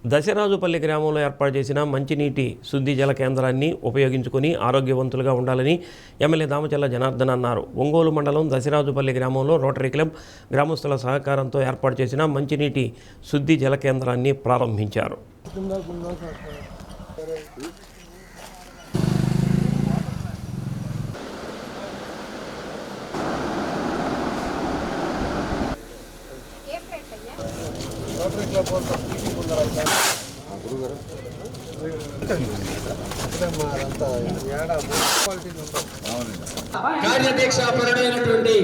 దశరాజుపల్లి గ్రామంలో ఏర్పాటు చేసిన మంచినీటి శుద్ధి జల కేంద్రాన్ని ఉపయోగించుకొని ఆరోగ్యవంతులుగా ఉండాలని ఎమ్మెల్యే దామచల్ల జనార్దన్ అన్నారు. ఒంగోలు మండలం దశరాజుపల్లి గ్రామంలో రోటరీ క్లబ్ గ్రామస్తుల సహకారంతో ఏర్పాటు చేసిన మంచినీటి శుద్ధి జల కేంద్రాన్ని ప్రారంభించారు. కార్యదీక్షాపరుడైనటువంటి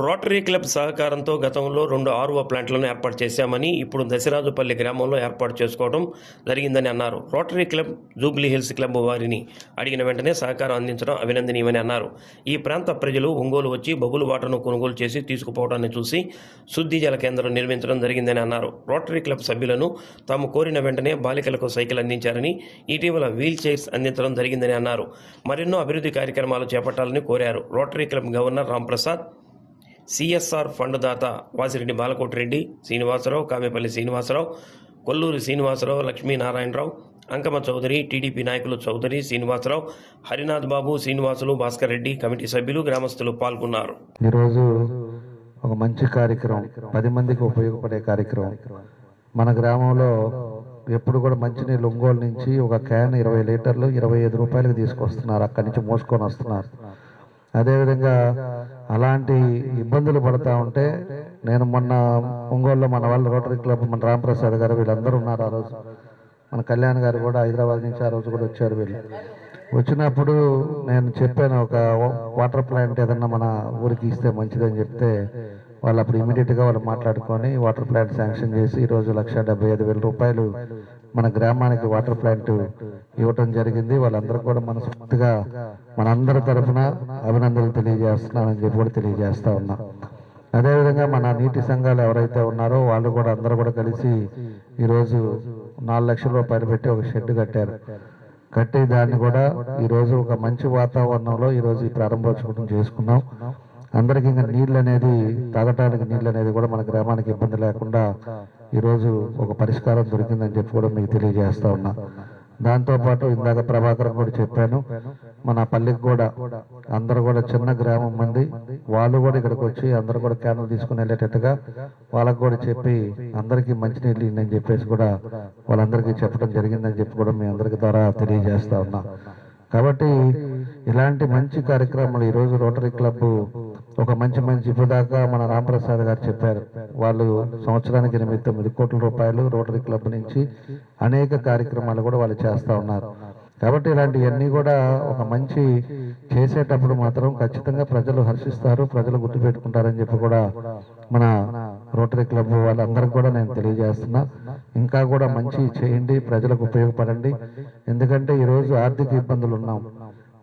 రోటరీ క్లబ్ సహకారంతో గతంలో 2 RO ప్లాంట్లను ఏర్పాటు చేశామని, ఇప్పుడు దశరాజుపల్లి గ్రామంలో ఏర్పాటు చేసుకోవడం జరిగిందని అన్నారు. Rotary club Jubilee hills club వారిని అడిగిన వెంటనే సహకారం అందించడం అభినందనీయమని అన్నారు. ఈ ప్రాంత ప్రజలు ఒంగోలు వచ్చి బబుల్ వాటర్ను కొనుగోలు చేసి తీసుకుపోవడాన్ని చూసి శుద్ధి జల కేంద్రం నిర్మించడం జరిగిందని అన్నారు. రోటరీ క్లబ్ సభ్యులను తాము కోరిన వెంటనే బాలికలకు సైకిల్ అందించారని, ఇటీవల వీల్ చైర్స్ అందించడం జరిగిందని అన్నారు. మరెన్నో అభివృద్ధి కార్యక్రమాలు చేపట్టాలని కోరారు. Rotary club governor Ramprasad, CSR fund దాత వాసిరెడ్డి బాలకోటిరెడ్డి, శ్రీనివాసరావు, కామెపల్లి శ్రీనివాసరావు, కొల్లూరి శ్రీనివాసరావు, లక్ష్మీనారాయణరావు, అంకమ్మ చౌదరి, టీడీపీ నాయకులు చౌదరి, శ్రీనివాసరావు, హరినాథ్ బాబు, శ్రీనివాసులు, భాస్కర్ రెడ్డి, కమిటీ సభ్యులు, గ్రామస్తులు పాల్గొన్నారు. ఈరోజు ఒక మంచి కార్యక్రమం, 10 మందికి ఉపయోగపడే కార్యక్రమం. మన గ్రామంలో ఎప్పుడు కూడా మంచినీళ్ళు ఒంగోలు నుంచి ఒక క్యాన్ 20 లీటర్లు 25 రూపాయలకు తీసుకొస్తున్నారు, అక్కడి నుంచి మోసుకొని వస్తున్నారు. అదేవిధంగా అలాంటి ఇబ్బందులు పడుతూ ఉంటే నేను మొన్న ఒంగోలులో మన వాళ్ళు రోటరీ క్లబ్ మన రాంప్రసాద్ గారు వీళ్ళందరూ ఉన్నారు. ఆ రోజు మన కళ్యాణ్ గారు కూడా హైదరాబాద్ నుంచి ఆ రోజు కూడా వచ్చారు. వీళ్ళు వచ్చినప్పుడు నేను చెప్పాను, ఒక వాటర్ ప్లాంట్ ఏదన్నా మన ఊరికి ఇస్తే మంచిదని చెప్తే వాళ్ళు అప్పుడు ఇమీడియట్గా వాళ్ళు మాట్లాడుకొని వాటర్ ప్లాంట్ శాంక్షన్ చేసి ఈరోజు 1,75,000 రూపాయలు మన గ్రామానికి వాటర్ ప్లాంట్ ఇవ్వటం జరిగింది. వాళ్ళందరూ కూడా మనస్ఫూర్తిగా మనందరి తరఫున అభినందనలు తెలియజేస్తున్నానని చెప్పి కూడా తెలియజేస్తా ఉన్నా. అదేవిధంగా మన నీటి సంఘాలు ఎవరైతే ఉన్నారో వాళ్ళు కూడా అందరూ కూడా కలిసి ఈరోజు 4 లక్షల రూపాయలు పెట్టి ఒక షెడ్ కట్టి దాన్ని కూడా ఈరోజు ఒక మంచి వాతావరణంలో ఈరోజు ఈ ప్రారంభోత్సవం చేసుకున్నాం. అందరికీ ఇంకా నీళ్ళు అనేది, తాగటానికి నీళ్ళు అనేది కూడా మన గ్రామానికి ఇబ్బంది లేకుండా ఈరోజు ఒక పరిష్కారం దొరికిందని చెప్పి కూడా మీకు తెలియజేస్తా ఉన్నా. దాంతోపాటు ఇందాక ప్రభాకర్ కూడా చెప్పాను, మన పల్లెకి కూడా అందరూ కూడా చిన్న గ్రామం మంది వాళ్ళు కూడా ఇక్కడికి వచ్చి అందరూ కూడా క్యాన్లు తీసుకుని వెళ్ళేటట్టుగా వాళ్ళకు కూడా చెప్పి అందరికీ మంచినీళ్ళు ఇవ్వని చెప్పేసి కూడా వాళ్ళందరికీ చెప్పడం జరిగిందని చెప్పి కూడా మీ అందరికీ ద్వారా తెలియజేస్తా ఉన్నా. కాబట్టి ఇలాంటి మంచి కార్యక్రమాలు ఈరోజు రోటరీ క్లబ్ ఒక మంచి ఇప్పుదాకా మన రాంప్రసాద్ గారు చెప్పారు, వాళ్ళు సంవత్సరానికి 8-9 కోట్ల రూపాయలు రోటరీ క్లబ్ నుంచి అనేక కార్యక్రమాలు కూడా వాళ్ళు చేస్తూ ఉన్నారు. కాబట్టి ఇలాంటివన్నీ కూడా ఒక మంచి చేసేటప్పుడు మాత్రం ఖచ్చితంగా ప్రజలు హర్షిస్తారు, ప్రజలు గుర్తుపెట్టుకుంటారని చెప్పి కూడా మన రోటరీ క్లబ్ వాళ్ళందరికీ కూడా నేను తెలియజేస్తున్నా. ఇంకా కూడా మంచి చేయండి, ప్రజలకు ఉపయోగపడండి. ఎందుకంటే ఈరోజు ఆర్థిక ఇబ్బందులు ఉన్నాం,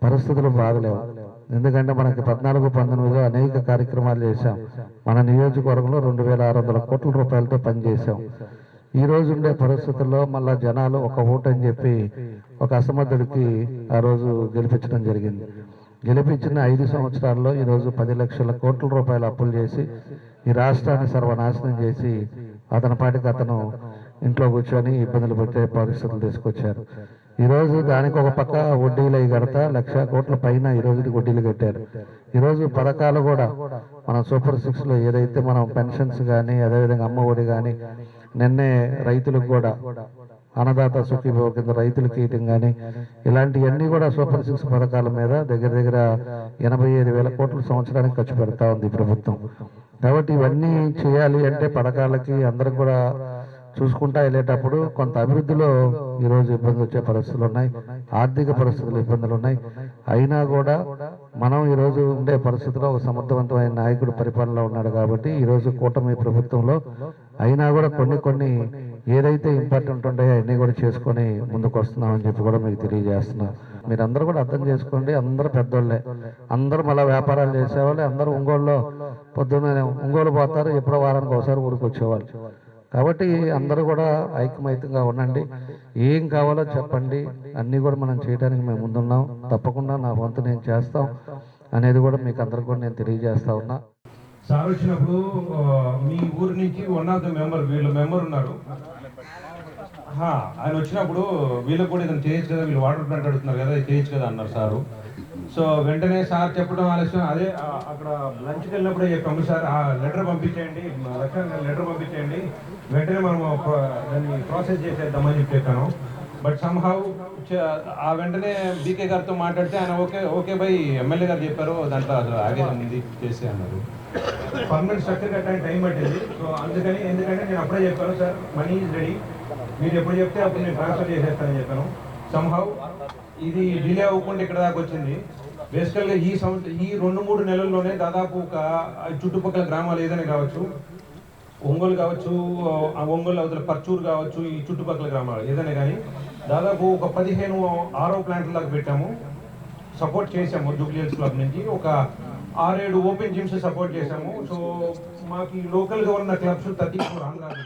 పరిస్థితులు బాగలేవు. ఎందుకంటే మనకి 14-19లో అనేక కార్యక్రమాలు చేశాం. మన నియోజకవర్గంలో 2,600 కోట్ల రూపాయలతో పనిచేశాం. ఈ రోజు ఉండే పరిస్థితుల్లో మళ్ళా జనాలు ఒక ఓటు అని చెప్పి ఒక అసమర్థుడికి ఆ రోజు గెలిపించడం జరిగింది. గెలిపించిన 5 సంవత్సరాల్లో ఈరోజు 10 లక్షల కోట్ల రూపాయలు అప్పులు చేసి ఈ రాష్ట్రాన్ని సర్వనాశనం చేసి అతని పాటికి అతను ఇంట్లో కూర్చొని ఇబ్బందులు పెట్టే పరిస్థితులు తీసుకొచ్చారు. ఈరోజు దానికి ఒక పక్క వడ్డీలు అవి కడతా 1,00,000 కోట్ల పైన ఈరోజు వడ్డీలు కట్టారు. ఈరోజు పథకాలు కూడా మన సూపర్ 6లో ఏదైతే మనం పెన్షన్స్ కానీ అదేవిధంగా అమ్మ ఒడి కానీ నిన్నే రైతులకు కూడా అన్నదాత సుఖీభవ కింద రైతులకి ఇయటం కానీ ఇలాంటివన్నీ కూడా సూపర్ 6 పథకాల మీద దగ్గర 85,000 కోట్ల సంవత్సరానికి ఖర్చు పెడతా ఉంది ప్రభుత్వం. కాబట్టి ఇవన్నీ చేయాలి అంటే పథకాలకి అందరూ కూడా చూసుకుంటా వెళ్ళేటప్పుడు కొంత అభివృద్ధిలో ఈరోజు ఇబ్బంది వచ్చే పరిస్థితులు ఉన్నాయి, ఆర్థిక పరిస్థితులు ఇబ్బందులు ఉన్నాయి. అయినా కూడా మనం ఈరోజు ఉండే పరిస్థితిలో ఒక సమర్థవంతమైన నాయకుడు పరిపాలనలో ఉన్నాడు కాబట్టి ఈరోజు కూటమి ప్రభుత్వంలో అయినా కూడా కొన్ని ఏదైతే ఇంపార్టెంట్ ఉంటాయో అన్నీ కూడా చేసుకొని ముందుకు వస్తున్నామని చెప్పి కూడా మీకు తెలియజేస్తున్నాం. మీరందరూ కూడా అర్థం చేసుకోండి, అందరూ పెద్దోళ్ళే, అందరూ మళ్ళీ వ్యాపారాలు చేసేవాళ్ళే, అందరూ ఒంగోలులో పొద్దున్న ఒంగోలు పోతారు, ఎప్పుడో వారానికి ఒకసారి ఊరికి వచ్చేవాళ్ళు. కాబట్టి అందరూ కూడా ఐక్యమైతంగా ఉండండి. ఏం కావాలో చెప్పండి, అన్నీ కూడా మనం చేయడానికి మేము ముందున్నాం. తప్పకుండా నా వంతు నేను చేస్తాం అనేది కూడా మీకు అందరికీ కూడా నేను తెలియజేస్తా ఉన్నా. సార్ వచ్చినప్పుడు మీ ఊరు నుంచి వన్ ఆఫ్ ద మెంబర్, వీళ్ళ మెంబర్ ఉన్నారు, ఆయన వచ్చినప్పుడు వీళ్ళకి కూడా ఇతను చేయొచ్చు కదా, వీళ్ళు వాటర్ ప్లాంట్ అడుగుతున్నారు కదా, ఇది చేయొచ్చు కదా అన్నారు సారు. సో వెంటనే సార్ చెప్పడం ఆలస్యం. అదే అక్కడ లంచ్కి వెళ్ళినప్పుడే చెప్పాము, సార్ ఆ లెటర్ పంపించేయండి, లెటర్ పంపించేయండి, వెంటనే మనం దాన్ని ప్రాసెస్ చేసేద్దామని చెప్పాను. బట్ సమ్హౌ ఆ వెంటనే బీకే గారితో మాట్లాడితే ఆయన ఓకే బై ఎమ్మెల్యే గారు చెప్పారు, దాంట్లో అసలు ఆగేది చేసే అన్నారు. పర్మనెంట్ స్ట్రక్చర్ కట్టడానికి టైం పట్టింది. సో అందుకని, ఎందుకంటే నేను అప్పుడే చెప్పాను, సార్ మనీ ఈజ్ రెడీ, మీరు ఎప్పుడు చెప్తే అప్పుడు నేను ట్రాన్స్ఫర్ చేసేస్తానని చెప్పాను. సమ్హౌ ఇది డిలే అవ్వకుండా ఇక్కడ దాకా వచ్చింది. బేసికల్గా ఈ 2-3 నెలల్లోనే దాదాపు ఒక చుట్టుపక్కల గ్రామాలు ఏదైనా కావచ్చు, ఒంగోలు కావచ్చు, ఒంగోలు అవతల పర్చూరు కావచ్చు, ఈ చుట్టుపక్కల గ్రామాలు ఏదైనా కానీ దాదాపు ఒక 15 RO ప్లాంట్ల దాకా పెట్టాము, సపోర్ట్ చేసాము. జూబ్లీ హిల్స్ క్లబ్ నుంచి ఒక 6-7 ఓపెన్ జిమ్స్ సపోర్ట్ చేసాము. సో మాకు లోకల్గా ఉన్న క్లబ్స్ 34 ఆంధ్రాలో